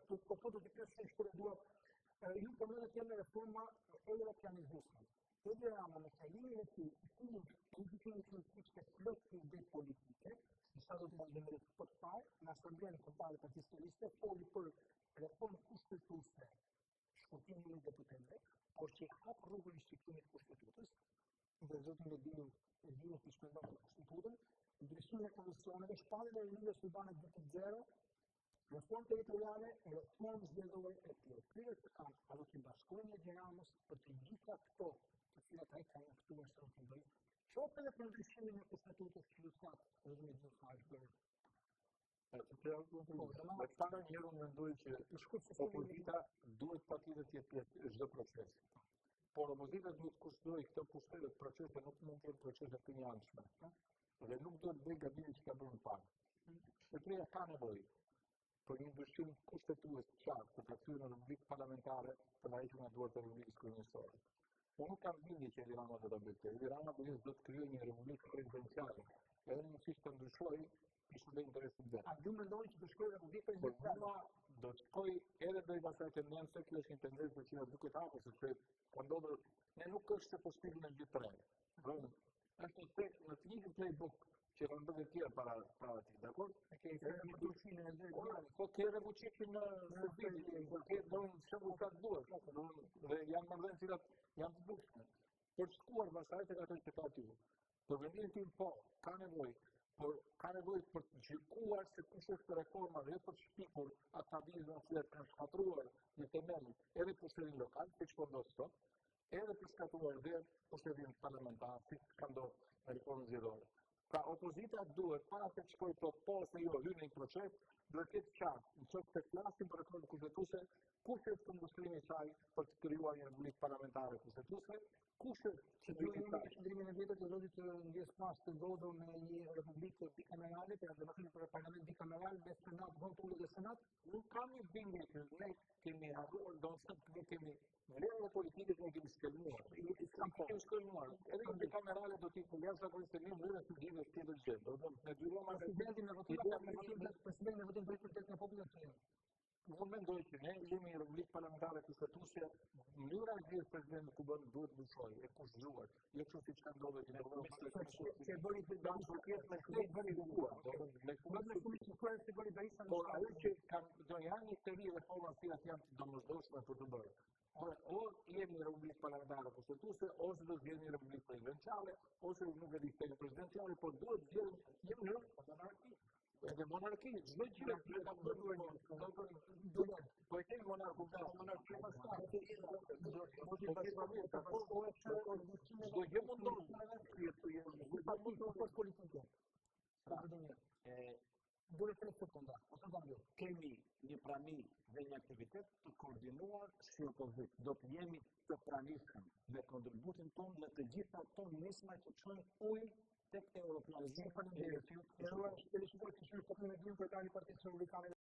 po do të pyes shkurt dua. Ju përmendet janë reforma europianizuese. Edhe Rama me kalimin e tij, politikën e kushte plot ide politike, sa do të bëjmë po të parë, në Asamblenë Kombëtare të Partisë Socialiste foli për reformë kushtetuese, shkurtimin e deputetëve, por që hap rrugën e shqiptimit të Kushtetutës, dhe zotin e dini që shpendon të Kushtetutën, ndryshimin e komisioneve, shpalljen e linjës urbane 2.0, reformë territoriale, reformë zgjedhore e tjera. Kryet të kanë allokim bashkëpunje e Ramës për të gjitha këto, të cilat ai ka njoftuar së të bëjë, qoftë edhe për ndryshimin e Kushtetutës që ju thatë, edhe me gjithë bërë. Me para njëru mendoj që opozita duhet patjetër të jetë pjesë çdo procesi. Por opozita duhet të kushtoj këto pushtete të procese nuk mund të jenë procese të njëanshme. Dhe nuk duhet bëj gabimin që ka bërë më parë. Shqipëria ka nevojë për një ndryshim kushtetues të qartë për të kthyer në republikë parlamentare për të hequr nga duart e Republikës Kryeministore. Unë nuk kam bindje që Edi Rama do ta bëjë këtë. Edi Rama do të krijojë një republikë prezidenciale. Edhe nëse të ndryshojë, ishte në interesin vet. A ju mendoni që të shkojë republikë prezidenciale? Do të shkoj edhe do i pasaj tendencë, kjo është një tendencë që duket hapur, sepse ka ndodhur, ne nuk është se po shpilim në gjithë tre. Është në të njëjtin playbook që kanë bërë të tjerë para ti, dakor? Po ke revuçimin në Serbi, po ke domun shumë ka duhet, dhe janë marrëdhënie cilat janë të bukshme. Për shkuar pasaj tek ato që ka ty. Për vendimin tim po, ka nevojë, por ka nevojë për të gjykuar se kush është reforma dhe për të shpikur ata vizën që kanë shkatruar në temel edhe pushtetin lokal, siç po ndodh sot, edhe për shkatruar dhe pushtetin parlamentar, siç ka ndodhur në reformën zgjedhore. Pra opozita duhet para se të shkojë po se jo hyn në një proces, duhet të ketë qartë, nëse të flasim për reformën kushtetuese, kush është këndvështrimi i saj për të krijuar një republikë parlamentare kushtetuese, kush është qëndrimin e qëndrimin e vjetër të zotit Ndjes Pas të godhur me një republikë bikamerale, për demokracinë për parlament bikameral me senat, votull dhe senat, nuk kam një bindje që ne kemi harruar, ne kemi vlerën politike që ne kemi shkelmuar. Kemi shkelmuar. Edhe një bikamerale do t'i jashtëzakonisht të mirë mënyrë të gjithë tjetër gjë. Do të thonë ne dyrojmë presidentin me votim drejt në popullit të Unë mendoj që ne jemi një republikë parlamentare kushtetuese, mënyra e zgjedhjes presidentit ku bën duhet ndryshojë, e kushtzuar. Jo kështu siç ka ndodhur në që bëri të dashur me këtë bëri duar. Me shumë shkuar se bëri Berisha. Por ajo që do janë një seri reforma të cilat janë të domosdoshme për të bërë. O jemi një republikë parlamentare kushtetuese, ose do të jemi një republikë prezidenciale, ose nuk e di se prezidenciale, por duhet të jemi një monarki. Edhe monarki, çdo gjë që ka bërë po e kemi monarkun ta monarki pastaj. Do gjë mundon politike. Duhet të sekonda, ose do kemi një prani dhe një aktivitet të koordinuar si opozitë. Do të jemi të pranishëm dhe kontributin tonë në të gjitha ato nisma që çojnë ujë tek europianizmi. Faleminderit. Ju, është të shkruaj të shkruaj me dy kryetarin e Partisë Republikane